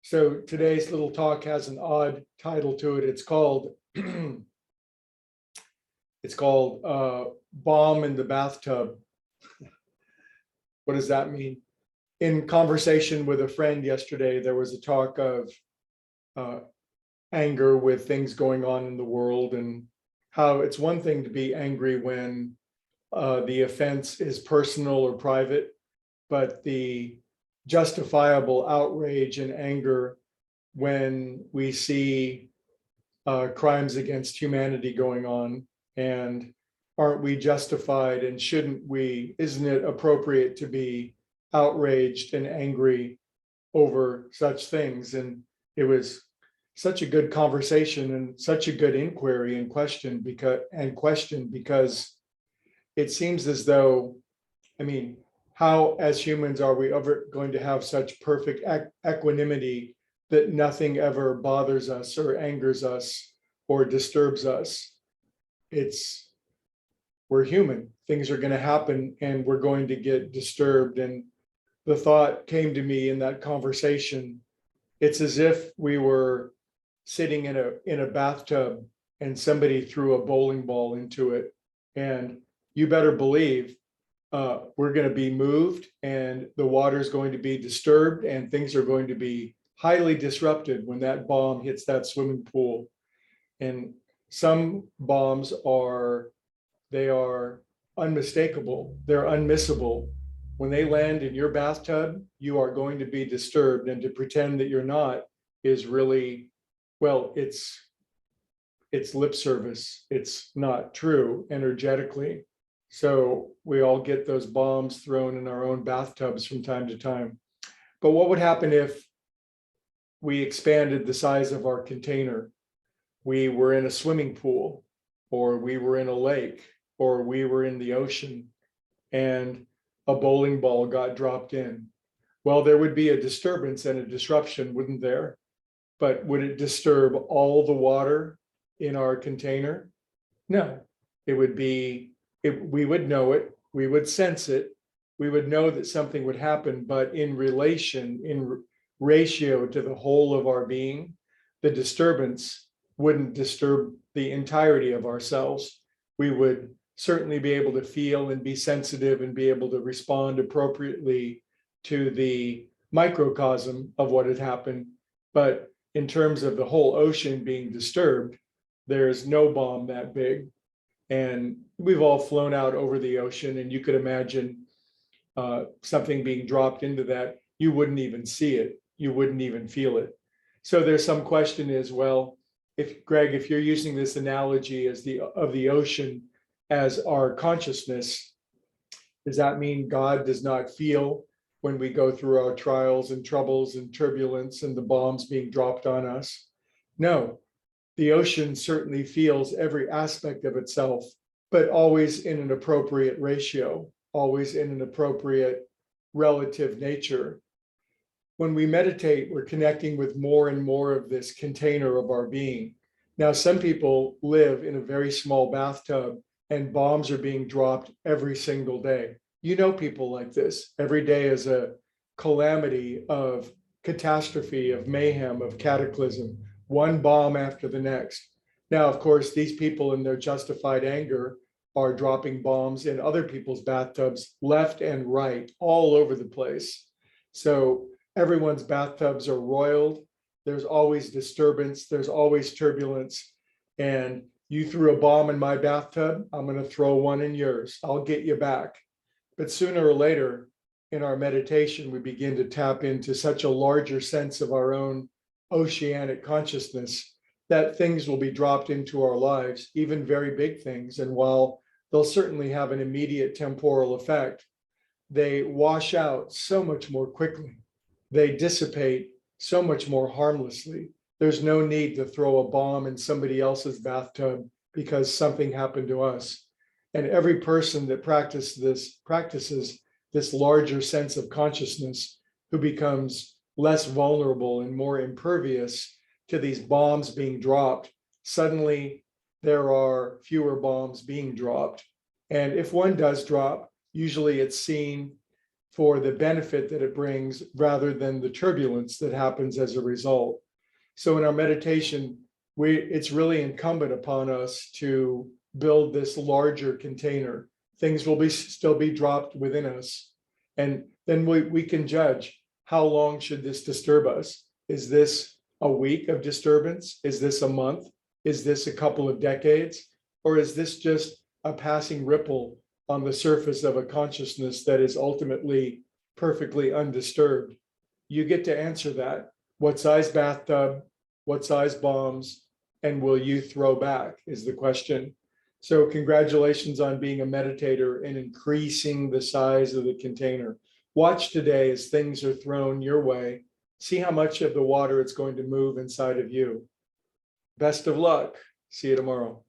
So today's little talk has an odd title to it. It's called Bomb in the Bathtub. What does that mean? In conversation with a friend yesterday, there was a talk of anger with things going on in the world, and how it's one thing to be angry when the offense is personal or private, but the justifiable outrage and anger when we see crimes against humanity going on, and aren't we justified, and isn't it appropriate to be outraged and angry over such things? And it was such a good conversation and such a good inquiry and question because it seems as though, how as humans are we ever going to have such perfect equanimity that nothing ever bothers us or angers us or disturbs us? We're human. Things are going to happen and we're going to get disturbed. And the thought came to me in that conversation, it's as if we were sitting in a bathtub and somebody threw a bowling ball into it. And you better believe we're going to be moved, and the water is going to be disturbed, and things are going to be highly disrupted when that bomb hits that swimming pool. And some bombs are unmistakable. They're unmissable. When they land in your bathtub, you are going to be disturbed, and to pretend that you're not is really, well, it's lip service. It's not true energetically. So we all get those bombs thrown in our own bathtubs from time to time. But what would happen if we expanded the size of our container? We were in a swimming pool, or we were in a lake, or we were in the ocean, and a bowling ball got dropped in. Well, there would be a disturbance and a disruption, wouldn't there? But would it disturb all the water in our container? No, it would be, we would know it, we would sense it, we would know that something would happen, but in ratio to the whole of our being, the disturbance wouldn't disturb the entirety of ourselves. We would certainly be able to feel and be sensitive and be able to respond appropriately to the microcosm of what had happened. But in terms of the whole ocean being disturbed, there's no bomb that big. And we've all flown out over the ocean, and you could imagine something being dropped into that. You wouldn't even see it. You wouldn't even feel it. So there's some question is, well, if you're using this analogy of the ocean as our consciousness, does that mean God does not feel when we go through our trials and troubles and turbulence and the bombs being dropped on us? No, the ocean certainly feels every aspect of itself, but always in an appropriate ratio, always in an appropriate relative nature. When we meditate, we're connecting with more and more of this container of our being. Now, some people live in a very small bathtub, and bombs are being dropped every single day. You know people like this. Every day is a calamity of catastrophe, of mayhem, of cataclysm, one bomb after the next. Now, of course, these people in their justified anger are dropping bombs in other people's bathtubs left and right, all over the place. So everyone's bathtubs are roiled. There's always disturbance. There's always turbulence. And you threw a bomb in my bathtub, I'm going to throw one in yours. I'll get you back. But sooner or later in our meditation, we begin to tap into such a larger sense of our own oceanic consciousness that things will be dropped into our lives, even very big things. And while they'll certainly have an immediate temporal effect, they wash out so much more quickly. They dissipate so much more harmlessly. There's no need to throw a bomb in somebody else's bathtub because something happened to us. And every person that practices this larger sense of consciousness, who becomes less vulnerable and more impervious to these bombs being dropped, suddenly there are fewer bombs being dropped. And if one does drop, usually it's seen for the benefit that it brings rather than the turbulence that happens as a result. So in our meditation, it's really incumbent upon us to build this larger container. Things will still be dropped within us. And then we can judge, how long should this disturb us? Is this a week of disturbance? Is this a month? Is this a couple of decades? Or is this just a passing ripple on the surface of a consciousness that is ultimately perfectly undisturbed? You get to answer that. What size bathtub? What size bombs? And will you throw back is the question. So congratulations on being a meditator and increasing the size of the container. Watch today as things are thrown your way. See how much of the water it's going to move inside of you. Best of luck. See you tomorrow.